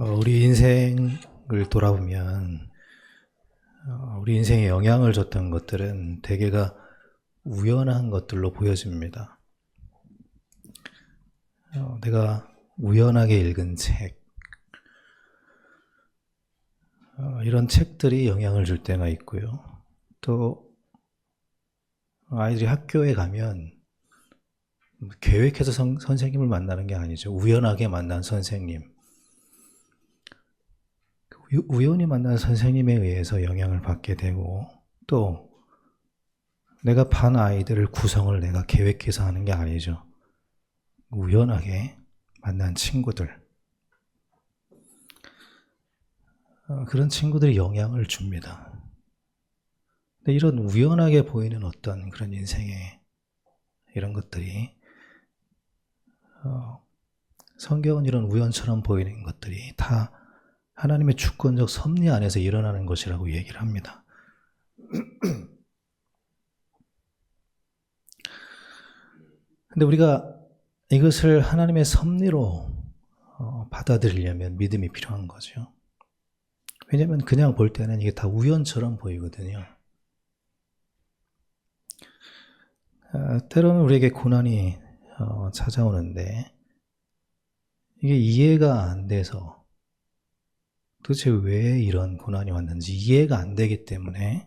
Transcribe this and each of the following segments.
우리 인생을 돌아보면 우리 인생에 영향을 줬던 것들은 대개가 우연한 것들로 보여집니다. 내가 우연하게 읽은 책, 이런 책들이 영향을 줄 때가 있고요. 또 아이들이 학교에 가면 계획해서 선생님을 만나는 게 아니죠. 우연하게 만난 선생님. 우연히 만난 선생님에 의해서 영향을 받게 되고, 또 내가 반 아이들을 구성을 내가 계획해서 하는 게 아니죠. 우연하게 만난 친구들, 그런 친구들이 영향을 줍니다. 근데 이런 우연하게 보이는 어떤 그런 인생의 이런 것들이 성경은 이런 우연처럼 보이는 것들이 다 하나님의 주권적 섭리 안에서 일어나는 것이라고 얘기를 합니다. 근데 우리가 이것을 하나님의 섭리로 받아들이려면 믿음이 필요한 거죠. 왜냐하면 그냥 볼 때는 이게 다 우연처럼 보이거든요. 때로는 우리에게 고난이 찾아오는데 이게 이해가 안 돼서 도대체 왜 이런 고난이 왔는지 이해가 안 되기 때문에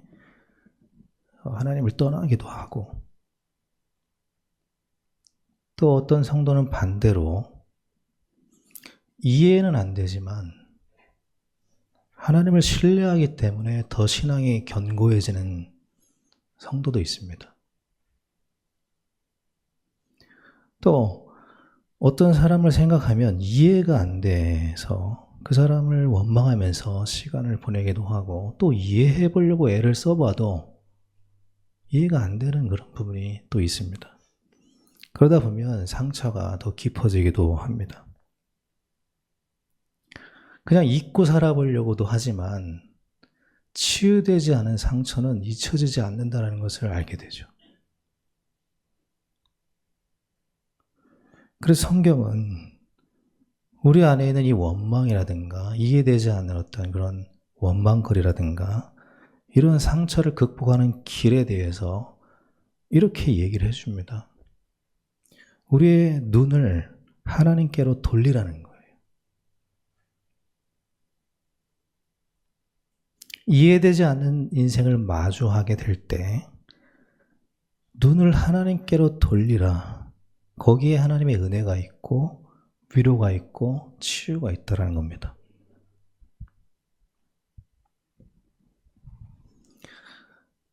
하나님을 떠나기도 하고, 또 어떤 성도는 반대로 이해는 안 되지만 하나님을 신뢰하기 때문에 더 신앙이 견고해지는 성도도 있습니다. 또 어떤 사람을 생각하면 이해가 안 돼서 그 사람을 원망하면서 시간을 보내기도 하고, 또 이해해 보려고 애를 써봐도 이해가 안 되는 그런 부분이 또 있습니다. 그러다 보면 상처가 더 깊어지기도 합니다. 그냥 잊고 살아보려고도 하지만 치유되지 않은 상처는 잊혀지지 않는다는 것을 알게 되죠. 그래서 성경은 우리 안에 있는 이 원망이라든가 이해되지 않는 어떤 그런 원망거리라든가 이런 상처를 극복하는 길에 대해서 이렇게 얘기를 해줍니다. 우리의 눈을 하나님께로 돌리라는 거예요. 이해되지 않는 인생을 마주하게 될 때 눈을 하나님께로 돌리라. 거기에 하나님의 은혜가 있고 위로가 있고 치유가 있다는 겁니다.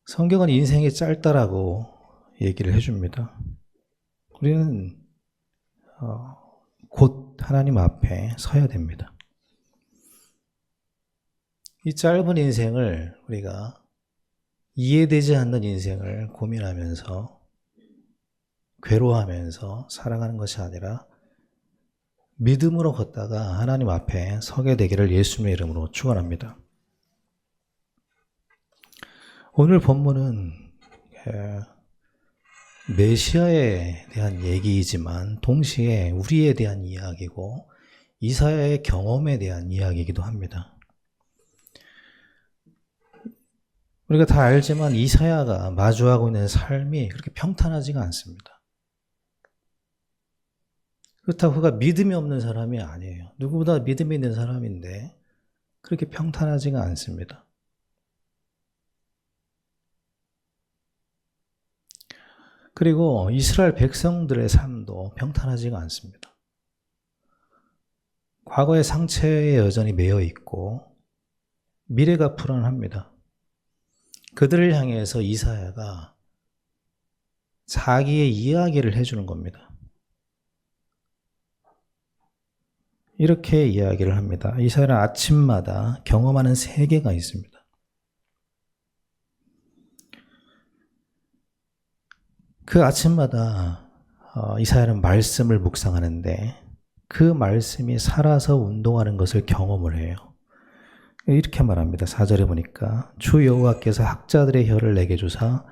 성경은 인생이 짧다라고 얘기를 해줍니다. 우리는 곧 하나님 앞에 서야 됩니다. 이 짧은 인생을 우리가 이해되지 않는 인생을 고민하면서 괴로워하면서 살아가는 것이 아니라 믿음으로 걷다가 하나님 앞에 서게 되기를 예수님의 이름으로 축원합니다. 오늘 본문은 메시아에 대한 얘기이지만 동시에 우리에 대한 이야기고 이사야의 경험에 대한 이야기이기도 합니다. 우리가 다 알지만 이사야가 마주하고 있는 삶이 그렇게 평탄하지가 않습니다. 그렇다고 그가 믿음이 없는 사람이 아니에요. 누구보다 믿음이 있는 사람인데 그렇게 평탄하지가 않습니다. 그리고 이스라엘 백성들의 삶도 평탄하지가 않습니다. 과거의 상처에 여전히 매여 있고 미래가 불안합니다. 그들을 향해서 이사야가 자기의 이야기를 해주는 겁니다. 이렇게 이야기를 합니다. 이사야는 아침마다 경험하는 세계가 있습니다. 그 아침마다 이사야는 말씀을 묵상하는데 그 말씀이 살아서 운동하는 것을 경험을 해요. 이렇게 말합니다. 4절에 보니까 주 여호와께서 학자들의 혀를 내게 주사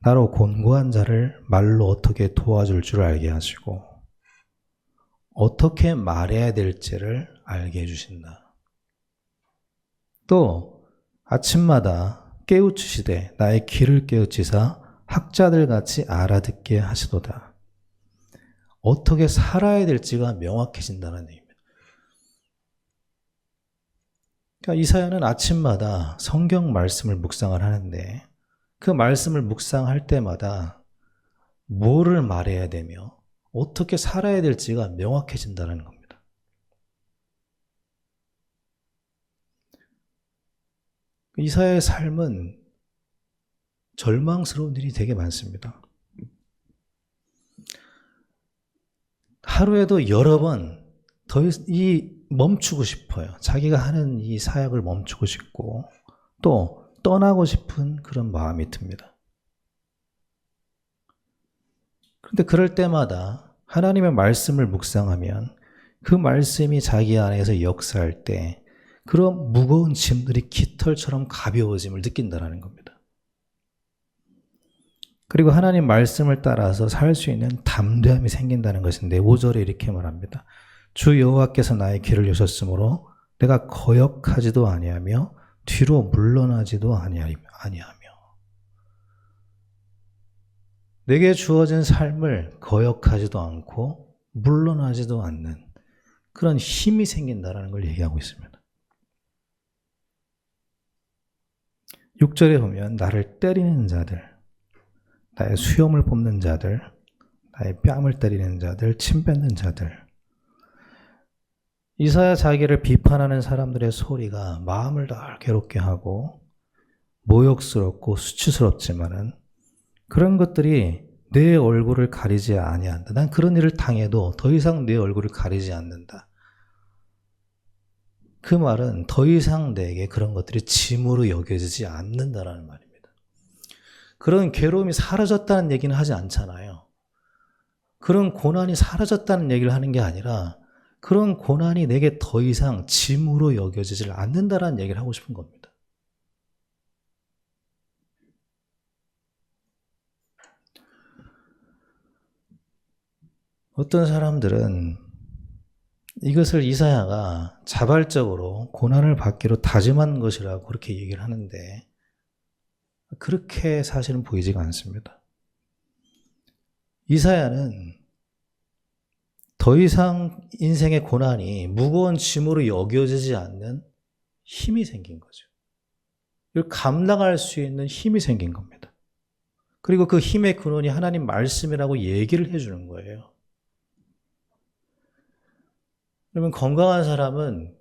나로 곤고한 자를 말로 어떻게 도와줄 줄 알게 하시고 어떻게 말해야 될지를 알게 해주신다. 또 아침마다 깨우치시되 나의 귀를 깨우치사 학자들 같이 알아듣게 하시도다. 어떻게 살아야 될지가 명확해진다는 얘기입니다. 그러니까 이사야는 아침마다 성경 말씀을 묵상을 하는데 그 말씀을 묵상할 때마다 뭐를 말해야 되며 어떻게 살아야 될지가 명확해진다는 겁니다. 이사야의 삶은 절망스러운 일이 되게 많습니다. 하루에도 여러 번 멈추고 싶어요. 자기가 하는 이 사역을 멈추고 싶고 또 떠나고 싶은 그런 마음이 듭니다. 그런데 그럴 때마다 하나님의 말씀을 묵상하면 그 말씀이 자기 안에서 역사할 때 그런 무거운 짐들이 깃털처럼 가벼워짐을 느낀다는 겁니다. 그리고 하나님 말씀을 따라서 살 수 있는 담대함이 생긴다는 것인데 5절에 이렇게 말합니다. 주 여호와께서 나의 길을 여셨으므로 내가 거역하지도 아니하며 뒤로 물러나지도 아니하며 내게 주어진 삶을 거역하지도 않고 물러나지도 않는 그런 힘이 생긴다는 걸 얘기하고 있습니다. 6절에 보면 나를 때리는 자들, 나의 수염을 뽑는 자들, 나의 뺨을 때리는 자들, 침 뱉는 자들. 이사야 자기를 비판하는 사람들의 소리가 마음을 다 괴롭게 하고 모욕스럽고 수치스럽지만은 그런 것들이 내 얼굴을 가리지 아니한다. 난 그런 일을 당해도 더 이상 내 얼굴을 가리지 않는다. 그 말은 더 이상 내게 그런 것들이 짐으로 여겨지지 않는다라는 말입니다. 그런 괴로움이 사라졌다는 얘기는 하지 않잖아요. 그런 고난이 사라졌다는 얘기를 하는 게 아니라 그런 고난이 내게 더 이상 짐으로 여겨지질 않는다라는 얘기를 하고 싶은 겁니다. 어떤 사람들은 이것을 이사야가 자발적으로 고난을 받기로 다짐한 것이라고 그렇게 얘기를 하는데 그렇게 사실은 보이지가 않습니다. 이사야는 더 이상 인생의 고난이 무거운 짐으로 여겨지지 않는 힘이 생긴 거죠. 이걸 감당할 수 있는 힘이 생긴 겁니다. 그리고 그 힘의 근원이 하나님 말씀이라고 얘기를 해주는 거예요. 그러면 건강한 사람은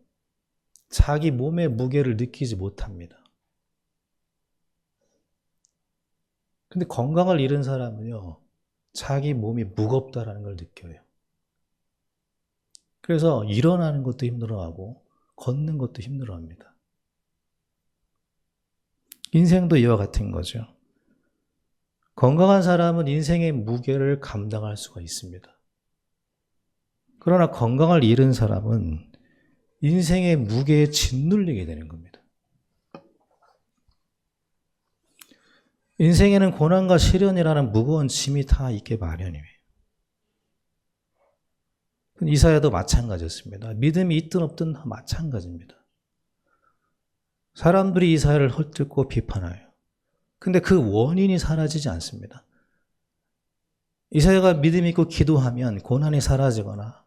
자기 몸의 무게를 느끼지 못합니다. 근데 건강을 잃은 사람은요, 자기 몸이 무겁다라는 걸 느껴요. 그래서 일어나는 것도 힘들어하고 걷는 것도 힘들어합니다. 인생도 이와 같은 거죠. 건강한 사람은 인생의 무게를 감당할 수가 있습니다. 그러나 건강을 잃은 사람은 인생의 무게에 짓눌리게 되는 겁니다. 인생에는 고난과 시련이라는 무거운 짐이 다 있게 마련이에요. 이사야도 마찬가지였습니다. 믿음이 있든 없든 다 마찬가지입니다. 사람들이 이사야를 헐뜯고 비판해요. 근데 그 원인이 사라지지 않습니다. 이사야가 믿음 있고 기도하면 고난이 사라지거나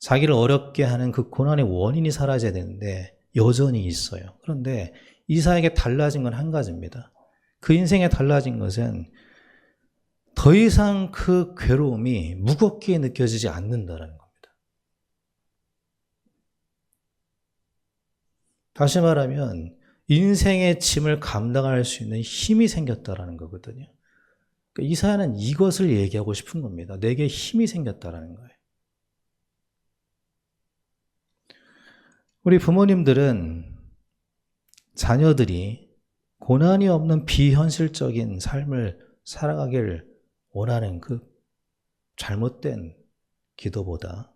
자기를 어렵게 하는 그 고난의 원인이 사라져야 되는데 여전히 있어요. 그런데 이사야에게 달라진 건 한 가지입니다. 그 인생에 달라진 것은 더 이상 그 괴로움이 무겁게 느껴지지 않는다는 겁니다. 다시 말하면 인생의 짐을 감당할 수 있는 힘이 생겼다는 거거든요. 그러니까 이사야는 이것을 얘기하고 싶은 겁니다. 내게 힘이 생겼다는 거예요. 우리 부모님들은 자녀들이 고난이 없는 비현실적인 삶을 살아가길 원하는 그 잘못된 기도보다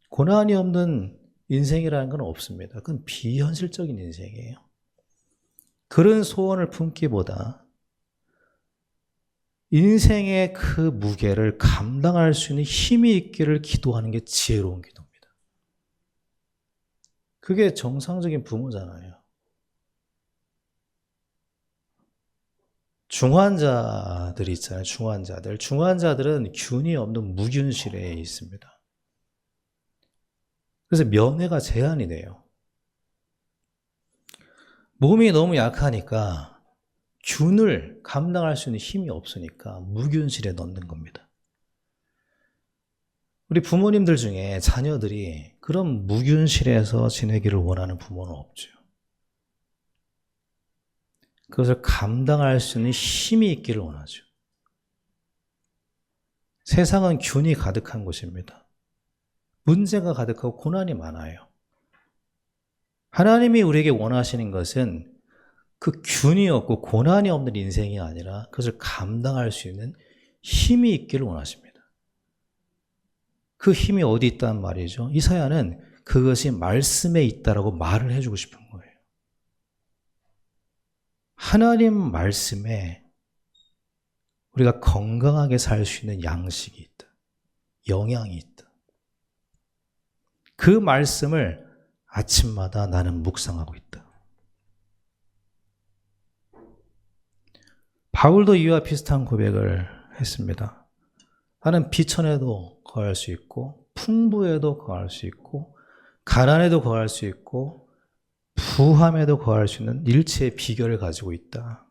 고난이 없는 인생이라는 건 없습니다. 그건 비현실적인 인생이에요. 그런 소원을 품기보다 인생의 그 무게를 감당할 수 있는 힘이 있기를 기도하는 게 지혜로운 기도입니다. 그게 정상적인 부모잖아요. 중환자들 있잖아요. 중환자들. 중환자들은 균이 없는 무균실에 있습니다. 그래서 면회가 제한이 돼요. 몸이 너무 약하니까 균을 감당할 수 있는 힘이 없으니까 무균실에 넣는 겁니다. 우리 부모님들 중에 자녀들이 그런 무균실에서 지내기를 원하는 부모는 없죠. 그것을 감당할 수 있는 힘이 있기를 원하죠. 세상은 균이 가득한 곳입니다. 문제가 가득하고 고난이 많아요. 하나님이 우리에게 원하시는 것은 그 균이 없고 고난이 없는 인생이 아니라 그것을 감당할 수 있는 힘이 있기를 원하십니다. 그 힘이 어디 있다는 말이죠? 이사야는 그것이 말씀에 있다라고 말을 해주고 싶은 거예요. 하나님 말씀에 우리가 건강하게 살 수 있는 양식이 있다. 영양이 있다. 그 말씀을 아침마다 나는 묵상하고 있다. 바울도 이와 비슷한 고백을 했습니다. 나는 비천에도 거할 수 있고 풍부에도 거할 수 있고 가난에도 거할 수 있고 부함에도 거할 수 있는 일체의 비결을 가지고 있다.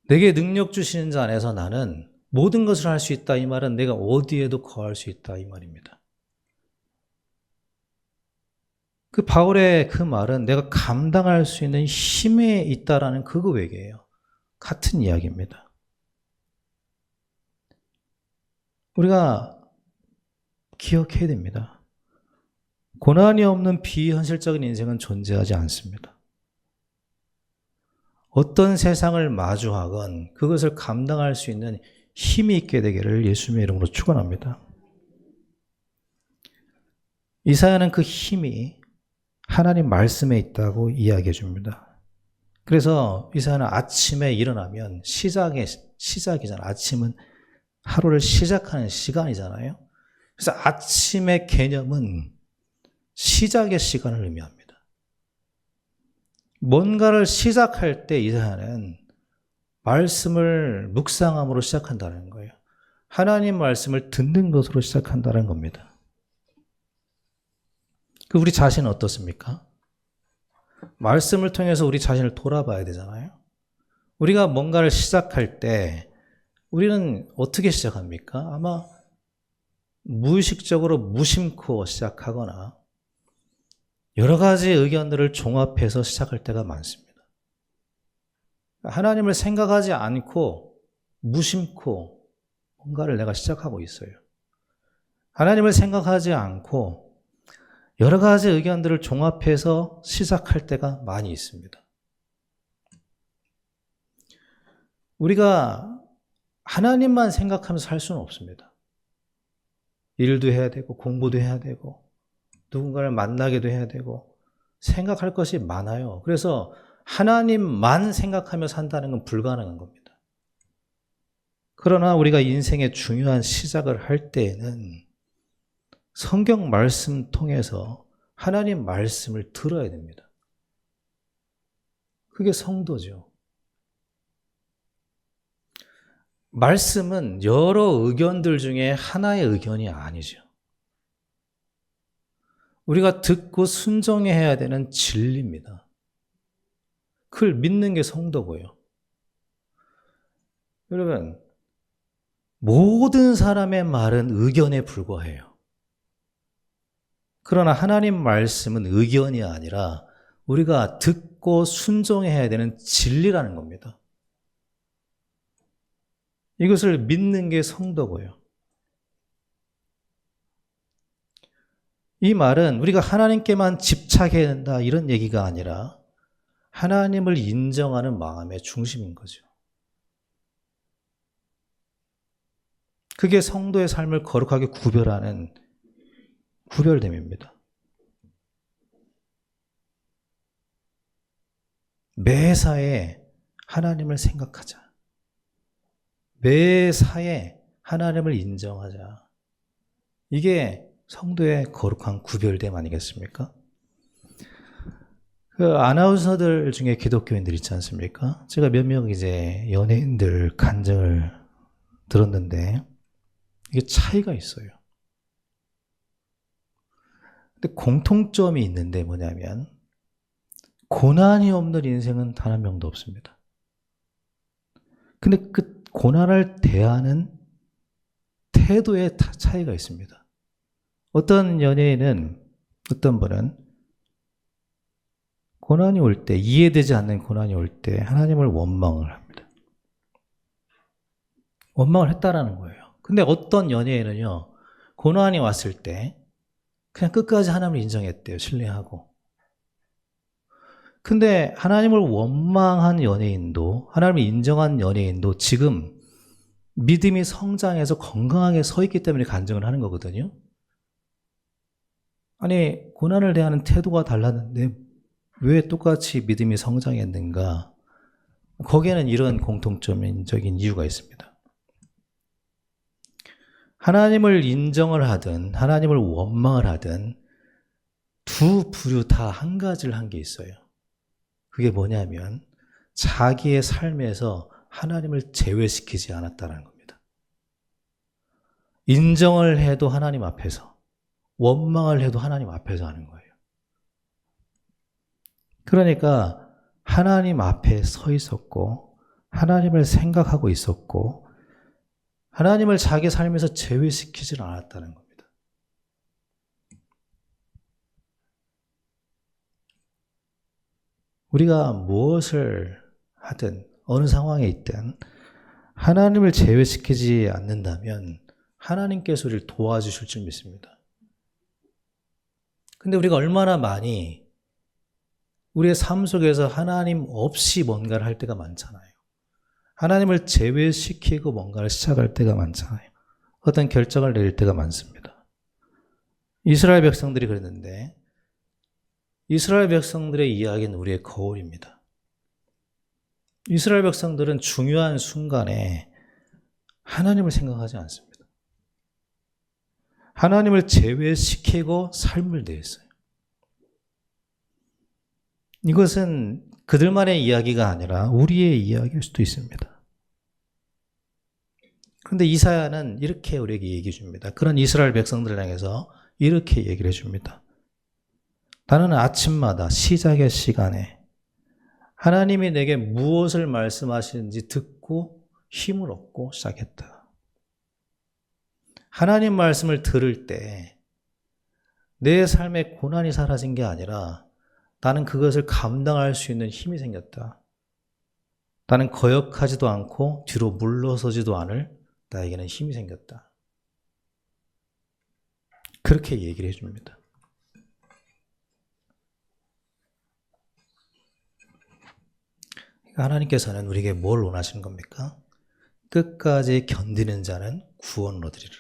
내게 능력 주시는 자 안에서 나는 모든 것을 할 수 있다. 이 말은 내가 어디에도 거할 수 있다. 이 말입니다. 그 바울의 그 말은 내가 감당할 수 있는 힘에 있다라는 그 외계예요. 같은 이야기입니다. 우리가 기억해야 됩니다. 고난이 없는 비현실적인 인생은 존재하지 않습니다. 어떤 세상을 마주하건 그것을 감당할 수 있는 힘이 있게 되기를 예수님의 이름으로 축원합니다. 이사야는 그 힘이 하나님 말씀에 있다고 이야기해 줍니다. 그래서 이사야는 아침에 일어나면 시작이잖아요. 아침은 하루를 시작하는 시간이잖아요. 그래서 아침의 개념은 시작의 시간을 의미합니다. 뭔가를 시작할 때 이사야는 말씀을 묵상함으로 시작한다는 거예요. 하나님 말씀을 듣는 것으로 시작한다는 겁니다. 우리 자신은 어떻습니까? 말씀을 통해서 우리 자신을 돌아봐야 되잖아요. 우리가 뭔가를 시작할 때 우리는 어떻게 시작합니까? 아마 무의식적으로 무심코 시작하거나 여러 가지 의견들을 종합해서 시작할 때가 많습니다. 하나님을 생각하지 않고 무심코 뭔가를 내가 시작하고 있어요. 하나님을 생각하지 않고 여러 가지 의견들을 종합해서 시작할 때가 많이 있습니다. 우리가 하나님만 생각하면서 살 수는 없습니다. 일도 해야 되고 공부도 해야 되고 누군가를 만나기도 해야 되고 생각할 것이 많아요. 그래서 하나님만 생각하며 산다는 건 불가능한 겁니다. 그러나 우리가 인생의 중요한 시작을 할 때에는 성경 말씀 통해서 하나님 말씀을 들어야 됩니다. 그게 성도죠. 말씀은 여러 의견들 중에 하나의 의견이 아니죠. 우리가 듣고 순종해야 되는 진리입니다. 그걸 믿는 게 성도고요. 여러분, 모든 사람의 말은 의견에 불과해요. 그러나 하나님 말씀은 의견이 아니라 우리가 듣고 순종해야 되는 진리라는 겁니다. 이것을 믿는 게 성도고요. 이 말은 우리가 하나님께만 집착해야 된다 이런 얘기가 아니라 하나님을 인정하는 마음의 중심인 거죠. 그게 성도의 삶을 거룩하게 구별하는 구별됨입니다. 매사에 하나님을 생각하자. 매사에 하나님을 인정하자. 이게 성도의 거룩한 구별됨 아니겠습니까? 그 아나운서들 중에 기독교인들 있지 않습니까? 제가 몇 명 이제 연예인들 간증을 들었는데 이게 차이가 있어요. 근데 공통점이 있는데 뭐냐면 고난이 없는 인생은 단 한 명도 없습니다. 근데 그 고난을 대하는 태도의 차이가 있습니다. 어떤 연예인은, 어떤 분은 고난이 올 때, 이해되지 않는 고난이 올 때 하나님을 원망을 합니다. 원망을 했다라는 거예요. 근데 어떤 연예인은요, 고난이 왔을 때 그냥 끝까지 하나님을 인정했대요. 신뢰하고. 근데 하나님을 원망한 연예인도, 하나님을 인정한 연예인도 지금 믿음이 성장해서 건강하게 서 있기 때문에 간증을 하는 거거든요. 아니, 고난을 대하는 태도가 달랐는데 왜 똑같이 믿음이 성장했는가? 거기에는 이런 공통점적인 이유가 있습니다. 하나님을 인정을 하든 하나님을 원망을 하든 두 부류 다 한 가지를 한 게 있어요. 그게 뭐냐면 자기의 삶에서 하나님을 제외시키지 않았다는 겁니다. 인정을 해도 하나님 앞에서, 원망을 해도 하나님 앞에서 하는 거예요. 그러니까 하나님 앞에 서 있었고 하나님을 생각하고 있었고 하나님을 자기 삶에서 제외시키지 않았다는 겁니다. 우리가 무엇을 하든 어느 상황에 있든 하나님을 제외시키지 않는다면 하나님께서 우리를 도와주실 줄 믿습니다. 근데 우리가 얼마나 많이 우리의 삶 속에서 하나님 없이 뭔가를 할 때가 많잖아요. 하나님을 제외시키고 뭔가를 시작할 때가 많잖아요. 어떤 결정을 내릴 때가 많습니다. 이스라엘 백성들이 그랬는데 이스라엘 백성들의 이야기는 우리의 거울입니다. 이스라엘 백성들은 중요한 순간에 하나님을 생각하지 않습니다. 하나님을 제외시키고 삶을 대했어요. 이것은 그들만의 이야기가 아니라 우리의 이야기일 수도 있습니다. 그런데 이사야는 이렇게 우리에게 얘기해 줍니다. 그런 이스라엘 백성들을 향해서 이렇게 얘기를 해줍니다. 나는 아침마다 시작의 시간에 하나님이 내게 무엇을 말씀하시는지 듣고 힘을 얻고 시작했다. 하나님 말씀을 들을 때 내 삶에 고난이 사라진 게 아니라 나는 그것을 감당할 수 있는 힘이 생겼다. 나는 거역하지도 않고 뒤로 물러서지도 않을 나에게는 힘이 생겼다. 그렇게 얘기를 해줍니다. 하나님께서는 우리에게 뭘 원하시는 겁니까? 끝까지 견디는 자는 구원을 얻으리라.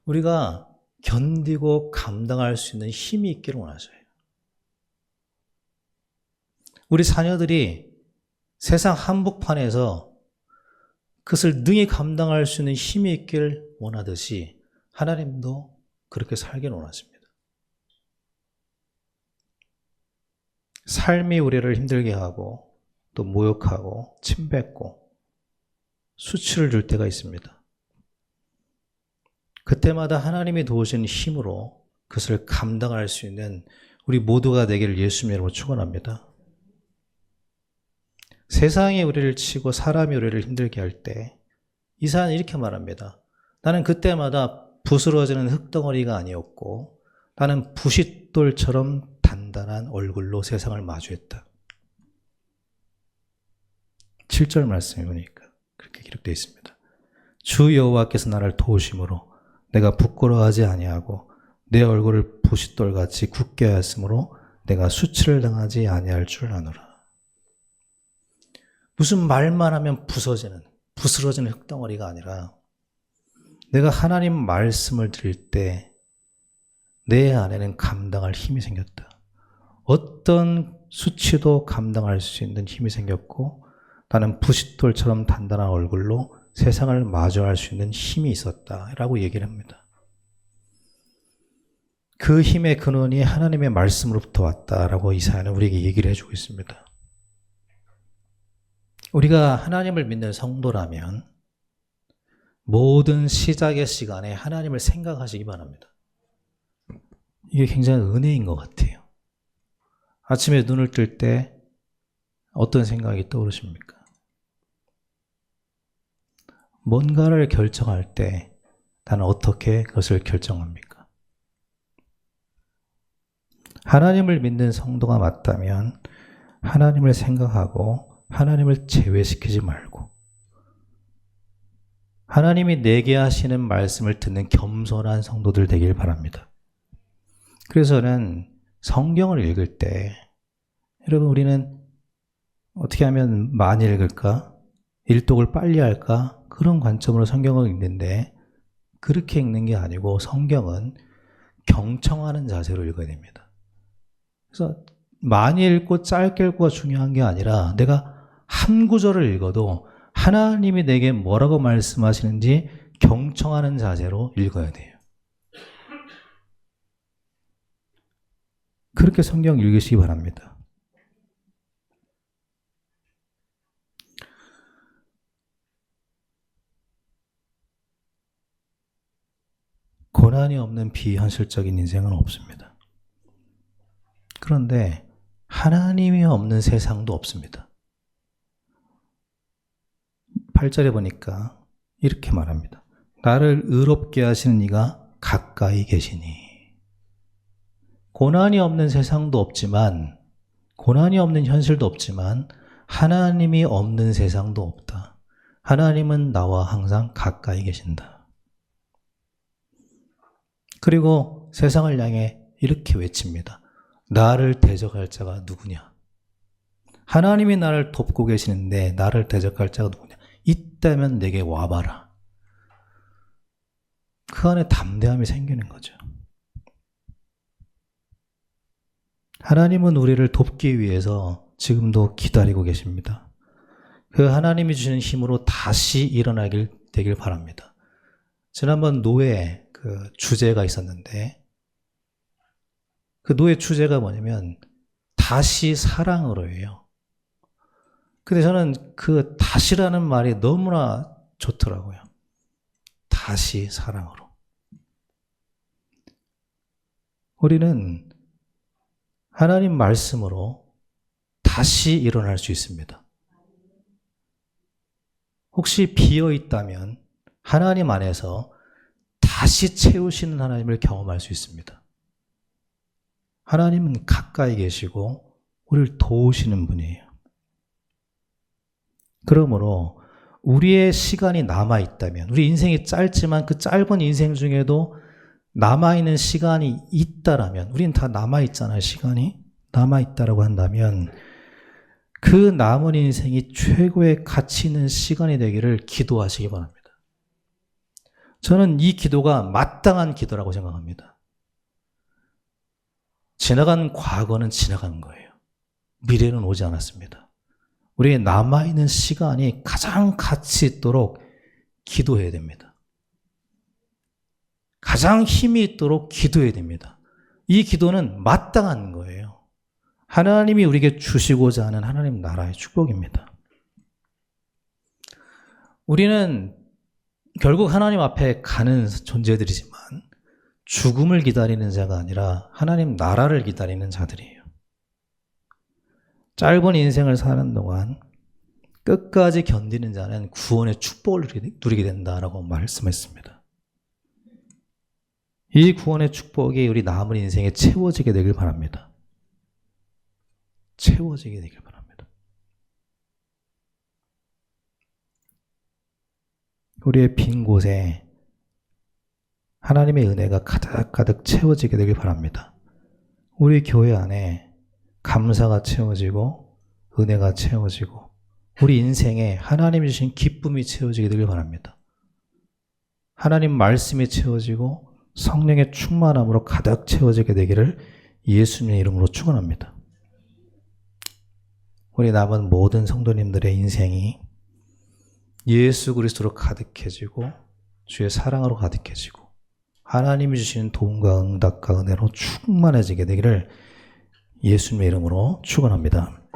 우리가 견디고 감당할 수 있는 힘이 있기를 원하셔요. 우리 자녀들이 세상 한복판에서 그것을 능히 감당할 수 있는 힘이 있기를 원하듯이 하나님도 그렇게 살기를 원하십니다. 삶이 우리를 힘들게 하고 또 모욕하고 침뱉고 수치를 줄 때가 있습니다. 그때마다 하나님이 도우신 힘으로 그것을 감당할 수 있는 우리 모두가 되기를 예수님의 이름으로 축원합니다. 세상이 우리를 치고 사람이 우리를 힘들게 할 때 이사야는 이렇게 말합니다. 나는 그때마다 부스러지는 흙덩어리가 아니었고 나는 부싯돌처럼 단단한 얼굴로 세상을 마주했다. 7절 말씀에 보니까 그렇게 기록되어 있습니다. 주 여호와께서 나를 도우심으로 내가 부끄러워하지 아니하고 내 얼굴을 부싯돌같이 굳게 하였으므로 내가 수치를 당하지 아니할 줄 아노라. 무슨 말만 하면 부스러지는 흙덩어리가 아니라 내가 하나님 말씀을 들을 때 내 안에는 감당할 힘이 생겼다. 어떤 수치도 감당할 수 있는 힘이 생겼고 나는 부싯돌처럼 단단한 얼굴로 세상을 마주할 수 있는 힘이 있었다라고 얘기를 합니다. 그 힘의 근원이 하나님의 말씀으로부터 왔다라고 이사야는 우리에게 얘기를 해주고 있습니다. 우리가 하나님을 믿는 성도라면 모든 시작의 시간에 하나님을 생각하시기 바랍니다. 이게 굉장히 은혜인 것 같아요. 아침에 눈을 뜰 때 어떤 생각이 떠오르십니까? 뭔가를 결정할 때 나는 어떻게 그것을 결정합니까? 하나님을 믿는 성도가 맞다면 하나님을 생각하고 하나님을 제외시키지 말고 하나님이 내게 하시는 말씀을 듣는 겸손한 성도들 되길 바랍니다. 그래서 저는 성경을 읽을 때 여러분 우리는 어떻게 하면 많이 읽을까? 일독을 빨리 할까? 그런 관점으로 성경을 읽는데 그렇게 읽는 게 아니고 성경은 경청하는 자세로 읽어야 됩니다. 그래서 많이 읽고 짧게 읽고가 중요한 게 아니라 내가 한 구절을 읽어도 하나님이 내게 뭐라고 말씀하시는지 경청하는 자세로 읽어야 돼요. 그렇게 성경 읽으시기 바랍니다. 고난이 없는 비현실적인 인생은 없습니다. 그런데 하나님이 없는 세상도 없습니다. 8절에 보니까 이렇게 말합니다. 나를 의롭게 하시는 이가 가까이 계시니. 고난이 없는 세상도 없지만, 고난이 없는 현실도 없지만 하나님이 없는 세상도 없다. 하나님은 나와 항상 가까이 계신다. 그리고 세상을 향해 이렇게 외칩니다. 나를 대적할 자가 누구냐? 하나님이 나를 돕고 계시는데 나를 대적할 자가 누구냐? 있다면 내게 와봐라. 그 안에 담대함이 생기는 거죠. 하나님은 우리를 돕기 위해서 지금도 기다리고 계십니다. 그 하나님이 주시는 힘으로 다시 일어나길 되길 바랍니다. 지난번 노예 그 주제가 있었는데 그 노예 주제가 뭐냐면 다시 사랑으로예요. 근데 저는 그 다시라는 말이 너무나 좋더라고요. 다시 사랑으로. 우리는 하나님 말씀으로 다시 일어날 수 있습니다. 혹시 비어 있다면 하나님 안에서 다시 채우시는 하나님을 경험할 수 있습니다. 하나님은 가까이 계시고 우리를 도우시는 분이에요. 그러므로 우리의 시간이 남아있다면, 우리 인생이 짧지만 그 짧은 인생 중에도 남아있는 시간이 있다라면, 우리는 다 남아있잖아요. 시간이 남아있다라고 한다면 그 남은 인생이 최고의 가치 있는 시간이 되기를 기도하시기 바랍니다. 저는 이 기도가 마땅한 기도라고 생각합니다. 지나간 과거는 지나간 거예요. 미래는 오지 않았습니다. 우리의 남아있는 시간이 가장 가치 있도록 기도해야 됩니다. 가장 힘이 있도록 기도해야 됩니다. 이 기도는 마땅한 거예요. 하나님이 우리에게 주시고자 하는 하나님 나라의 축복입니다. 우리는 결국 하나님 앞에 가는 존재들이지만 죽음을 기다리는 자가 아니라 하나님 나라를 기다리는 자들이에요. 짧은 인생을 사는 동안 끝까지 견디는 자는 구원의 축복을 누리게 된다라고 말씀했습니다. 이 구원의 축복이 우리 남은 인생에 채워지게 되길 바랍니다. 채워지게 되길 바랍니다. 우리의 빈 곳에 하나님의 은혜가 가득가득 채워지게 되길 바랍니다. 우리 교회 안에 감사가 채워지고 은혜가 채워지고 우리 인생에 하나님이 주신 기쁨이 채워지게 되길 바랍니다. 하나님 말씀이 채워지고 성령의 충만함으로 가득 채워지게 되기를 예수님의 이름으로 축원합니다. 우리 남은 모든 성도님들의 인생이 예수 그리스도로 가득해지고 주의 사랑으로 가득해지고 하나님이 주시는 도움과 응답과 은혜로 충만해지게 되기를 예수님의 이름으로 축원합니다.